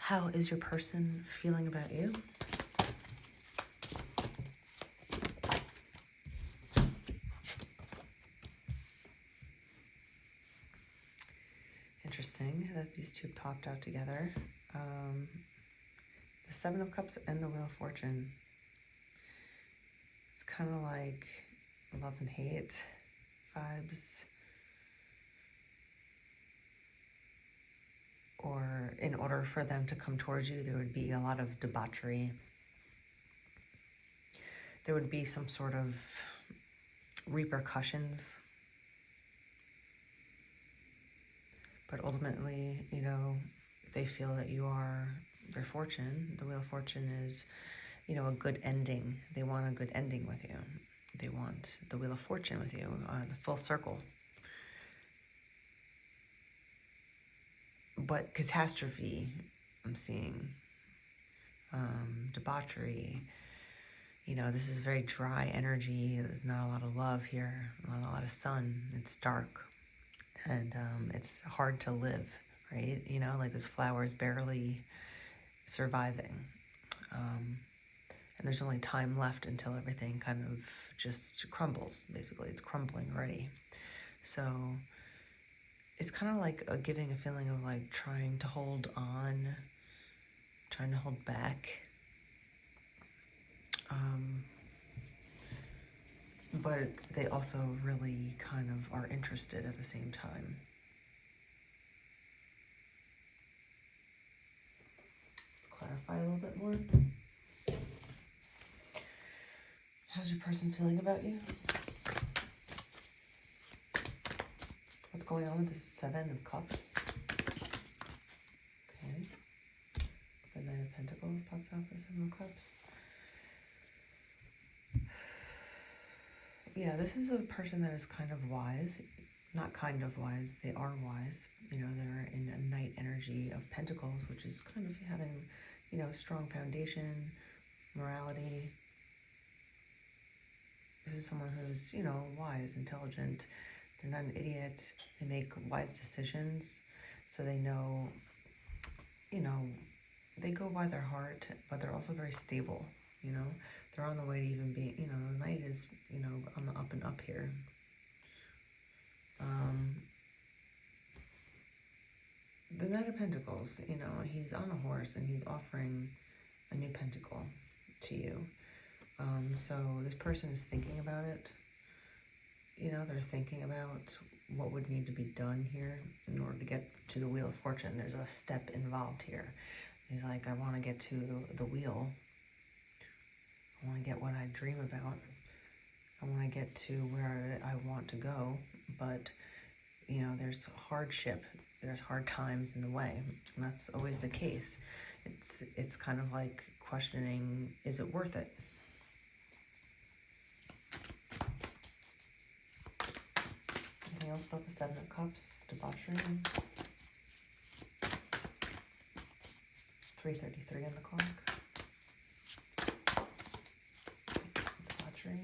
How is your person feeling about you? Interesting that these two popped out together. The Seven of Cups and the Wheel of Fortune. It's kind of like love and hate vibes. Or in order for them to come towards you, there would be a lot of debauchery. There would be some sort of repercussions. But ultimately, you know, they feel that you are their fortune. The Wheel of Fortune is, you know, a good ending. They want a good ending with you. They want the Wheel of Fortune with you, the full circle. But catastrophe, I'm seeing. Debauchery. You know, this is very dry energy. There's not a lot of love here, not a lot of sun. It's dark. And it's hard to live, right? You know, like this flower is barely surviving. And there's only time left until everything kind of just crumbles, basically. It's crumbling already. So it's kind of like giving a feeling of like trying to hold on, trying to hold back. But they also really kind of are interested at the same time. Let's clarify a little bit more. How's your person feeling about you? What's going on with the Seven of Cups? Okay. The Knight of Pentacles pops out for the Seven of Cups. Yeah, this is a person that is kind of wise. Not kind of wise, they are wise. You know, they're in a Knight energy of Pentacles, which is kind of having, you know, strong foundation, morality. This is someone who's, you know, wise, intelligent. They're not an idiot. They make wise decisions. So they know, you know, they go by their heart, but they're also very stable, you know. They're on the way to even being, you know, the Knight is, you know, on the up and up here. The Knight of Pentacles, you know, he's on a horse and he's offering a new pentacle to you. So this person is thinking about it. You know, they're thinking about what would need to be done here in order to get to the Wheel of Fortune. There's a step involved here. He's like, I want to get to the wheel. I want to get what I dream about. I want to get to where I want to go. But, you know, there's hardship. There's hard times in the way. And that's always the case. It's kind of like questioning, is it worth it? Anything else about the Seven of Cups? Debauchery. 3:33 on the clock. Debauchery.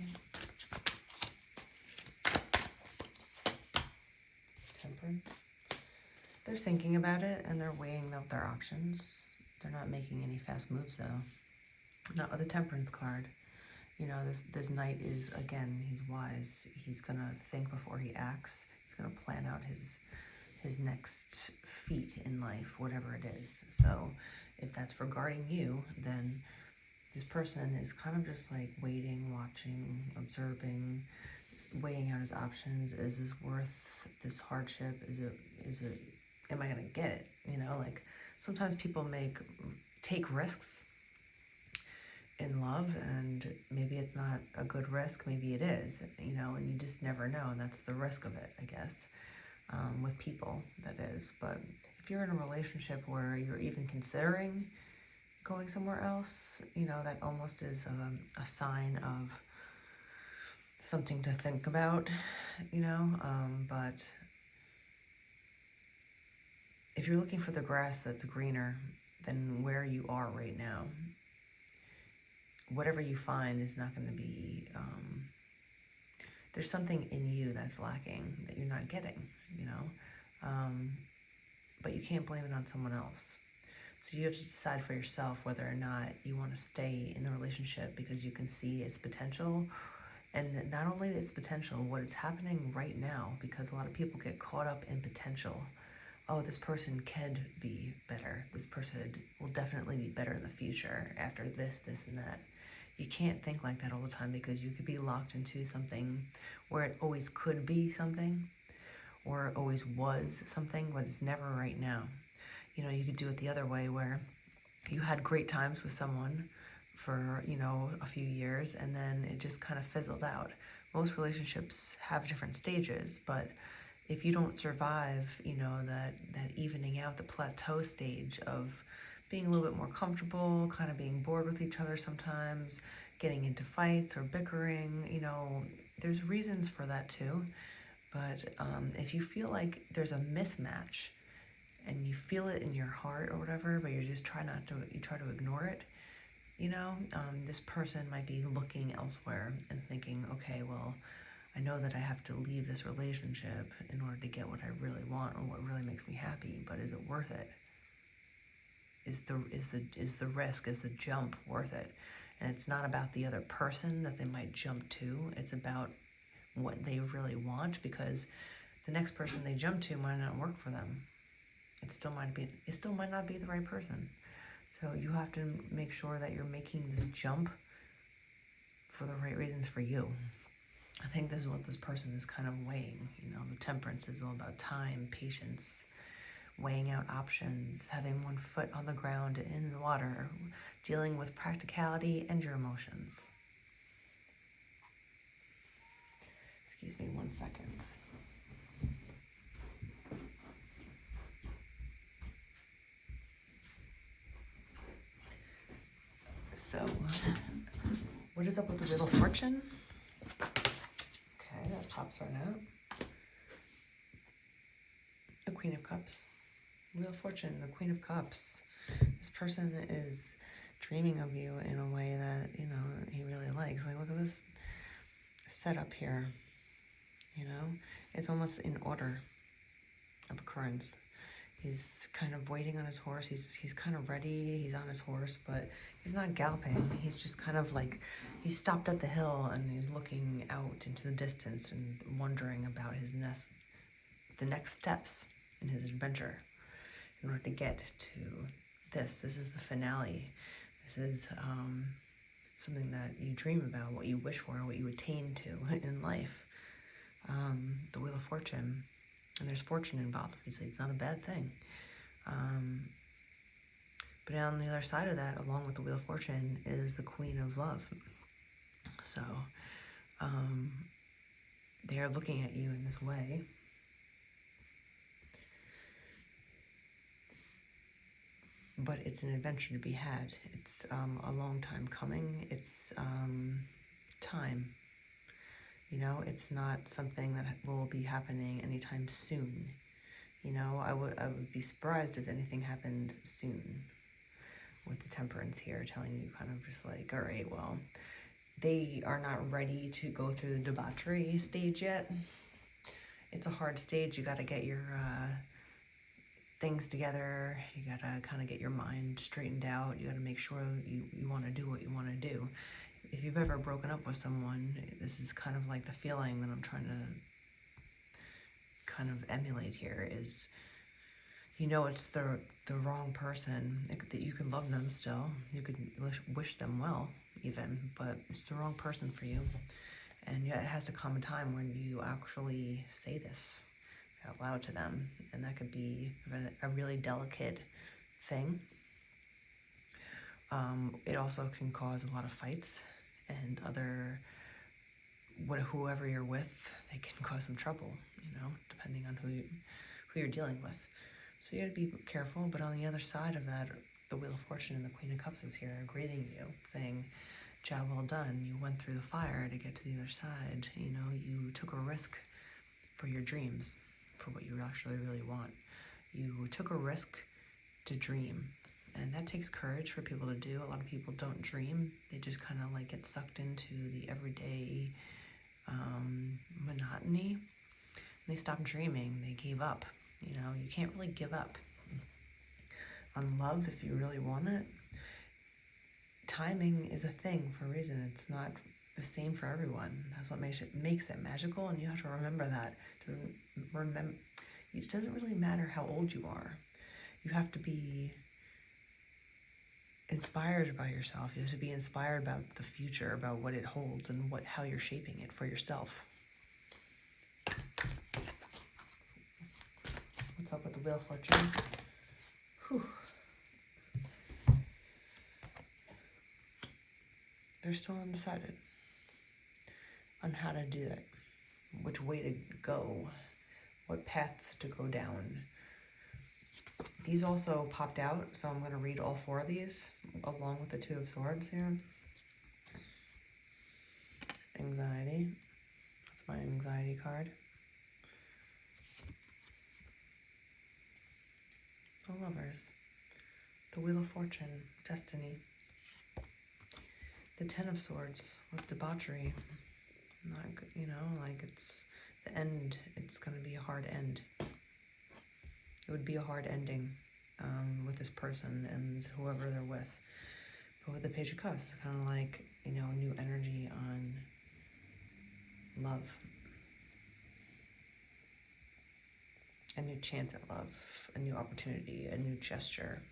Temperance. They're thinking about it and they're weighing out their options. They're not making any fast moves though. Not the Temperance card. You know, this Knight is, again, he's wise. He's gonna think before he acts. He's gonna plan out his next feat in life, whatever it is. So if that's regarding you, then this person is kind of just like waiting, watching, observing, weighing out his options. Is this worth this hardship? Is it, am I gonna get it? You know, like sometimes people take risks in love, and maybe it's not a good risk, maybe it is, you know, and you just never know, and that's the risk of it, I guess, with people, that is. But if you're in a relationship where you're even considering going somewhere else, you know, that almost is a sign of something to think about, you know, but if you're looking for the grass that's greener than where you are right now, whatever you find is not going to be, there's something in you that's lacking that you're not getting, you know, but you can't blame it on someone else. So you have to decide for yourself whether or not you want to stay in the relationship because you can see its potential, and not only its potential, what is happening right now, because a lot of people get caught up in potential. Oh, this person can be better. This person will definitely be better in the future after this, this, and that. You can't think like that all the time, because you could be locked into something where it always could be something, or it always was something, but it's never right now. You know, you could do it the other way, where you had great times with someone for, a few years, and then it just kind of fizzled out. Most relationships have different stages, but if you don't survive, that evening out, the plateau stage of being a little bit more comfortable, kind of being bored with each other sometimes, getting into fights or bickering, there's reasons for that too. But if you feel like there's a mismatch and you feel it in your heart or whatever, but you try to ignore it, this person might be looking elsewhere and thinking, okay, well, I know that I have to leave this relationship in order to get what I really want or what really makes me happy, but is it worth it? Is the risk, is the jump worth it? And it's not about the other person that they might jump to, it's about what they really want, because the next person they jump to might not work for them. It still might not be the right person. So you have to make sure that you're making this jump for the right reasons for you. I think this is what this person is kind of weighing. The temperance is all about time, patience, weighing out options, having one foot on the ground and in the water, dealing with practicality and your emotions. Excuse me 1 second. So, what is up with the Wheel of Fortune? Okay, that pops right out. The Queen of Cups. Wheel of Fortune, the Queen of Cups. This person is dreaming of you in a way that, he really likes. Like, look at this setup here. It's almost in order of occurrence. He's kind of waiting on his horse. He's kind of ready. He's on his horse, but he's not galloping. He's just kind of like, he stopped at the hill and he's looking out into the distance and wondering about the next steps in his adventure in order to get to this. This is the finale. This is something that you dream about, what you wish for, what you attain to in life. The Wheel of Fortune. And there's fortune involved. Obviously, it's not a bad thing. But on the other side of that, along with the Wheel of Fortune, is the Queen of Love. So they are looking at you in this way. But it's an adventure to be had. It's a long time coming. It's time. It's not something that will be happening anytime soon. I would be surprised if anything happened soon with the temperance here, telling you kind of just like, all right, well, they are not ready to go through the debauchery stage yet. It's a hard stage. You got to get your things together. You got to kind of get your mind straightened out. You got to make sure that you want to do what you want to do. If you've ever broken up with someone, this is kind of like the feeling that I'm trying to kind of emulate here is, it's the wrong person, that you can love them still, you could wish them well even, but it's the wrong person for you. And it has to come a time when you actually say this out loud to them, and that could be a really delicate thing. It also can cause a lot of fights, and whoever you're with, they can cause some trouble, depending on who you're dealing with. So you gotta be careful, but on the other side of that, the Wheel of Fortune and the Queen of Cups is here greeting you, saying, job well done, you went through the fire to get to the other side, you took a risk for your dreams, for what you actually really want. You took a risk to dream. And that takes courage for people to do. A lot of people don't dream. They just kind of like get sucked into the everyday monotony. And they stopped dreaming. They gave up. You can't really give up. on love if you really want it. Timing is a thing for a reason. It's not the same for everyone. That's what makes it magical, and you have to remember that. It doesn't really matter how old you are. You have to be inspired by yourself. You have to be inspired about the future, about what it holds, and how you're shaping it for yourself. What's up with the Wheel of Fortune? Whew. They're still undecided on how to do it, which way to go, what path to go down. These also popped out, so I'm going to read all 4 of these along with the Two of Swords here. Anxiety. That's my anxiety card. The Lovers. The Wheel of Fortune. Destiny. The Ten of Swords with debauchery. Not good, like it's the end. It's going to be a hard end. It would be a hard ending with this person and whoever they're with. But with the Page of Cups, it's kind of like, new energy on love. A new chance at love, a new opportunity, a new gesture.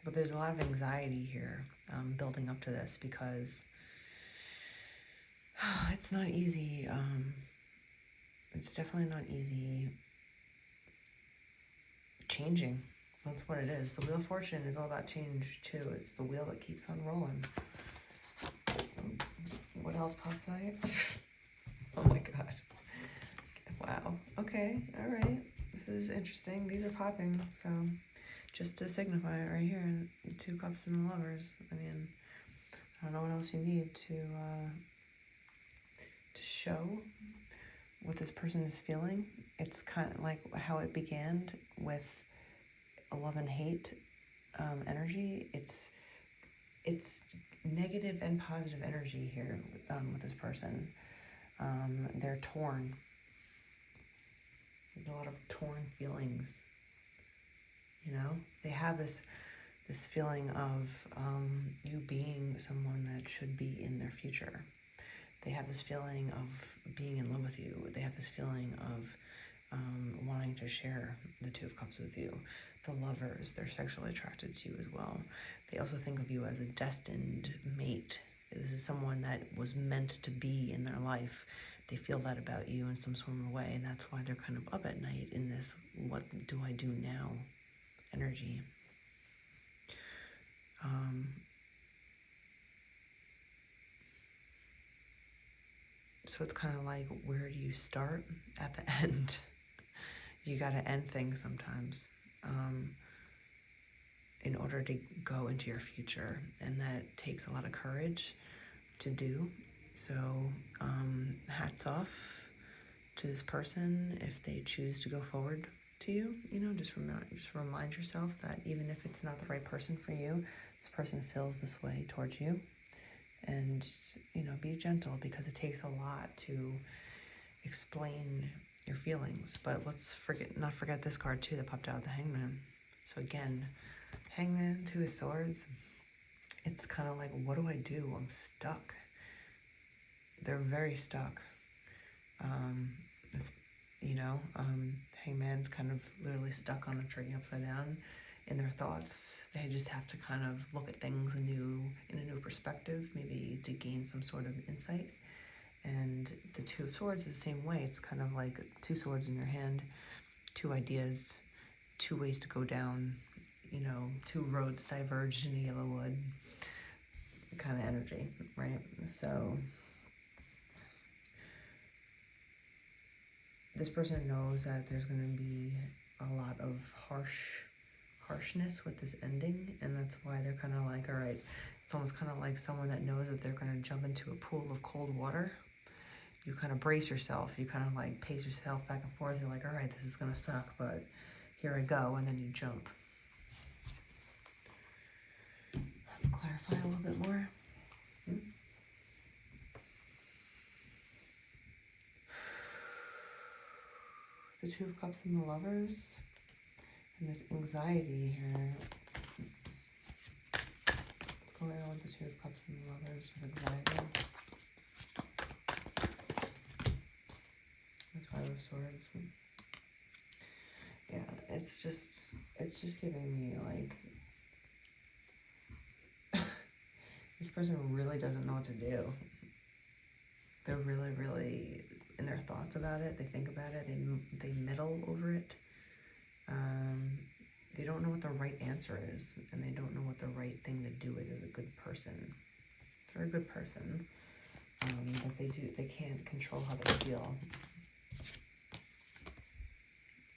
But there's a lot of anxiety here building up to this because it's not easy. It's definitely not easy changing. That's what it is. The Wheel of Fortune is all about change too. It's the wheel that keeps on rolling. What else pops out? Oh my god. Wow. Okay. All right. This is interesting. These are popping. So just to signify it right here, the 2 Cups and the Lovers. I mean, I don't know what else you need to show what this person is feeling. It's kind of like how it began with a love and hate energy. It's negative and positive energy here with this person. They're torn. There's a lot of torn feelings. They have this feeling of you being someone that should be in their future. They have this feeling of being in love with you. They have this feeling of wanting to share the Two of Cups with you. The Lovers, they're sexually attracted to you as well. They also think of you as a destined mate. This is someone that was meant to be in their life. They feel that about you in some sort of way, and that's why they're kind of up at night in this what do I do now energy. So it's kind of like, where do you start? At the end. You got to end things sometimes in order to go into your future, and that takes a lot of courage to do. So hats off to this person if they choose to go forward to you. Just remind yourself that even if it's not the right person for you, this person feels this way towards you. And, be gentle, because it takes a lot to explain your feelings. But let's not forget this card too that popped out, the Hangman. So again, Hangman, 2 of Swords. It's kind of like, what do I do? I'm stuck. They're very stuck. Hangman's kind of literally stuck on a tree upside down in their thoughts. They just have to kind of look at things in a new perspective, maybe to gain some sort of insight. And the Two of Swords is the same way. It's kind of like 2 swords in your hand, 2 ideas, 2 ways to go down, 2 roads diverged in a yellow wood kind of energy, right? So this person knows that there's going to be a lot of harshness with this ending, and that's why they're kind of like, all right, it's almost kind of like someone that knows that they're going to jump into a pool of cold water. You kind of brace yourself, you kind of like pace yourself back and forth. You're like, all right, this is going to suck, but here I go, and then you jump. Let's clarify a little bit more. The Two of Cups and the Lovers. And this anxiety here. What's going on with the Two of Cups and the Lovers with anxiety? The Five of Swords. Yeah, it's just giving me like this person really doesn't know what to do. They're really, really in their thoughts about it. They think about it. They muddle over it. They don't know what the right answer is, and they don't know what the right thing to do is as a good person. They're a good person, but they can't control how they feel.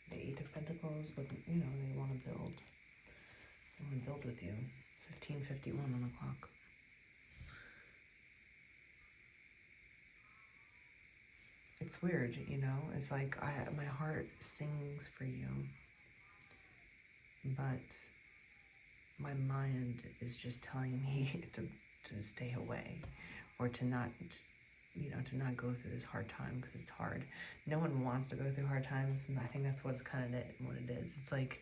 The Eight of Pentacles, but you know, they want to build. They want to build with you. 15:51 on the clock. It's weird, you know. It's like my heart sings for you, but my mind is just telling me to stay away, or to not, you know, to not go through this hard time because it's hard. No one wants to go through hard times, and I think that's what it is. It's like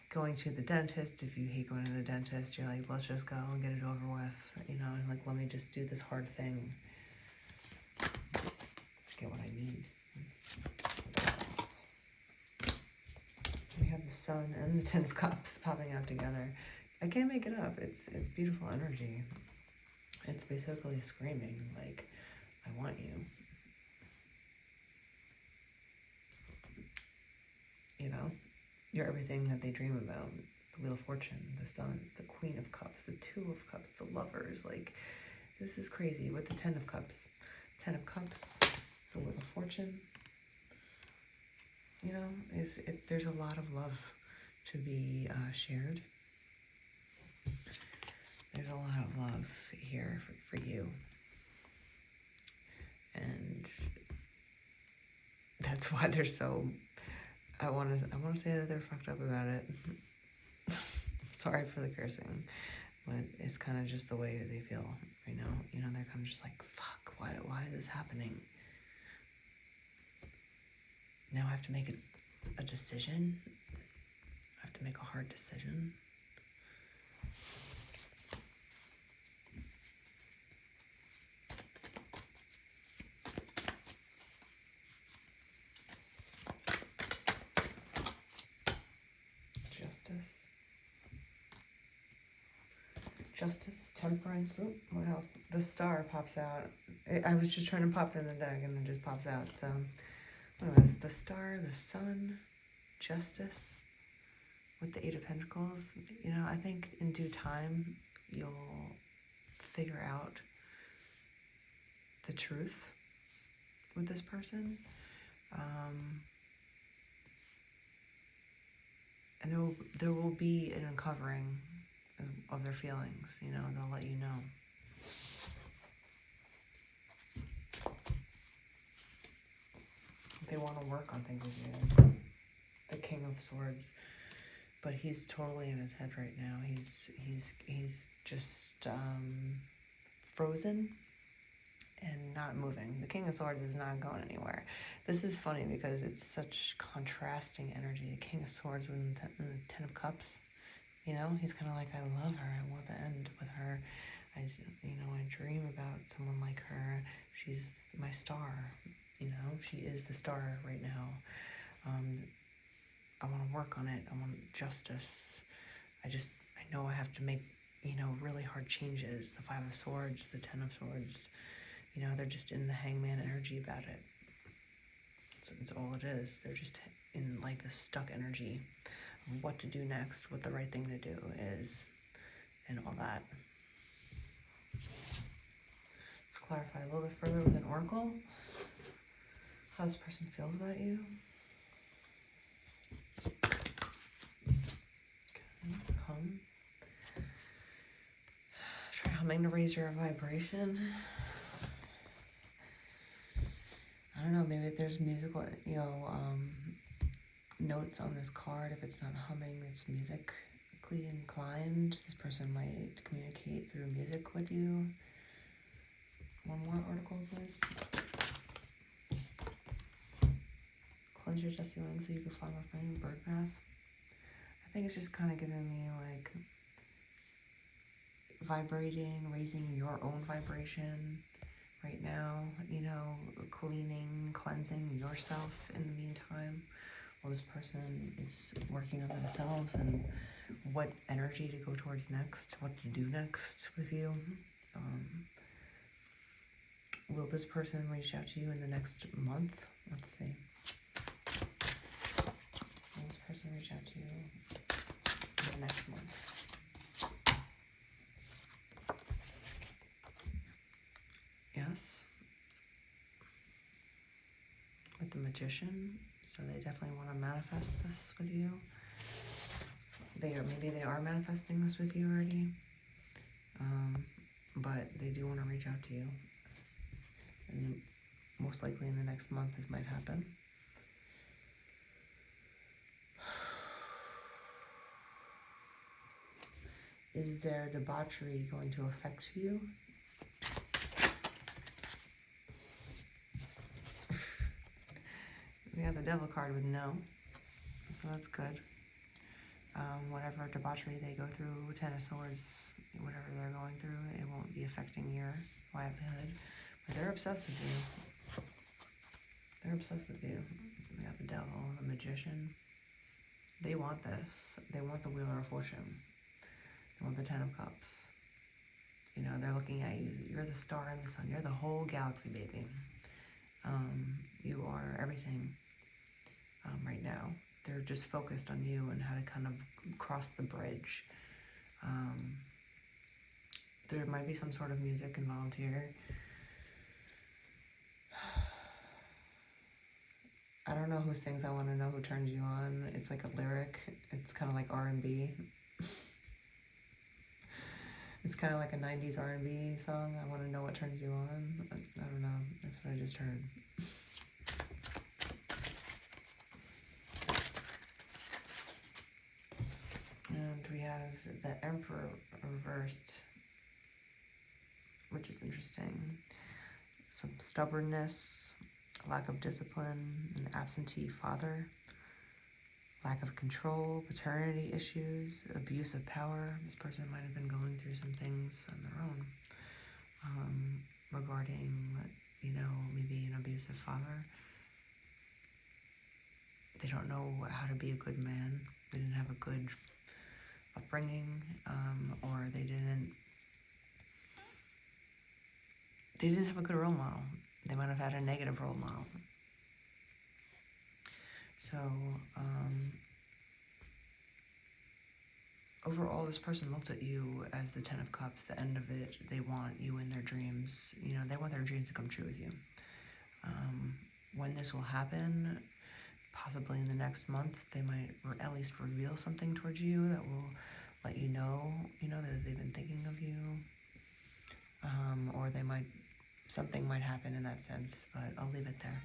going to the dentist. If you hate going to the dentist, you're like, let's just go and get it over with, you know, and like, let me just do this hard thing to get what I need. Yes. We have the Sun and the Ten of Cups popping out together. I can't make it up. It's beautiful energy. It's basically screaming like, I want you. You know, you're everything that they dream about. The Wheel of Fortune, the Sun, the Queen of Cups, the Two of Cups, the Lovers. Like, this is crazy with the Ten of Cups. Ten of Cups, the Wheel of Fortune. You know, there's a lot of love to be shared. There's a lot of love here for you. And that's why they're so, I want to say that they're fucked up about it. Sorry for the cursing, but it's kind of just the way that they feel right now. You know, they're kind of just like, fuck, why is this happening? Now I have to make a decision. I have to make a hard decision. Justice, Temperance. Ooh, what else? The Star pops out. I was just trying to pop it in the deck and it just pops out. So, look at this. The Star, the Sun, Justice with the Eight of Pentacles. You know, I think in due time you'll figure out the truth with this person. And there will be an uncovering of their feelings, you know, they'll let you know. They want to work on things with you. The King of Swords, but he's totally in his head right now. He's just frozen and not moving. The King of Swords is not going anywhere. This is funny because it's such contrasting energy. The King of Swords and the Ten of Cups. You know, he's kind of like, I love her. I want the end with her. I dream about someone like her. She's my star. You know, she is the star right now. I want to work on it. I want justice. I know I have to make, you know, really hard changes. The Five of Swords, the Ten of Swords. You know, they're just in the Hangman energy about it. It's all it is. They're just in like this stuck energy. What to do next, what the right thing to do is, and all that. Let's clarify a little bit further with an oracle. How this person feels about you. Okay, hum. Try humming to raise your vibration. I don't know, maybe there's musical, you know, notes on this card. If it's not humming, it's musically inclined. This person might communicate through music with you. One more article, please. cleanse your dusty wings so you can fly more free. Bird bath. I think it's just kind of giving me like vibrating, raising your own vibration right now, you know, cleaning, cleansing yourself in the meantime while this person is working on themselves and what energy to go towards next, what to do next with you. Will this person reach out to you in the next month? Let's see. Will this person reach out to you in the next month? Yes. With the Magician. So they definitely want to manifest this with you. Maybe they are manifesting this with you already. But they do want to reach out to you. And most likely in the next month this might happen. Is their debauchery going to affect you? We got the Devil card with no, so that's good. Whatever debauchery they go through, Ten of Swords, whatever they're going through, it won't be affecting your livelihood. But they're obsessed with you. They're obsessed with you. We got the Devil, the Magician. They want this. They want the Wheel of Fortune. They want the Ten of Cups. You know, they're looking at you. You're the star in the sun. You're the whole galaxy, baby. You are everything right now. They're just focused on you and how to kind of cross the bridge. There might be some sort of music involved here. I don't know who sings I Want to Know Who Turns You On. It's like a lyric. It's kind of like R&B. It's kind of like a 90s R&B song. I want to know what turns you on. I don't know. That's what I just heard. And we have the Emperor reversed, which is interesting. Some stubbornness, lack of discipline, an absentee father, lack of control, paternity issues, abuse of power. This person might have been going through some things on their own regarding, you know, maybe an abusive father. They don't know how to be a good man. They didn't have a good upbringing, or they didn't have a good role model. They might have had a negative role model. So, overall, this person looks at you as the Ten of Cups, the end of it. They want you in their dreams. You know, they want their dreams to come true with you. When this will happen, possibly in the next month, they might at least reveal something towards you that will let you know, that they've been thinking of you. Or something might happen in that sense, but I'll leave it there.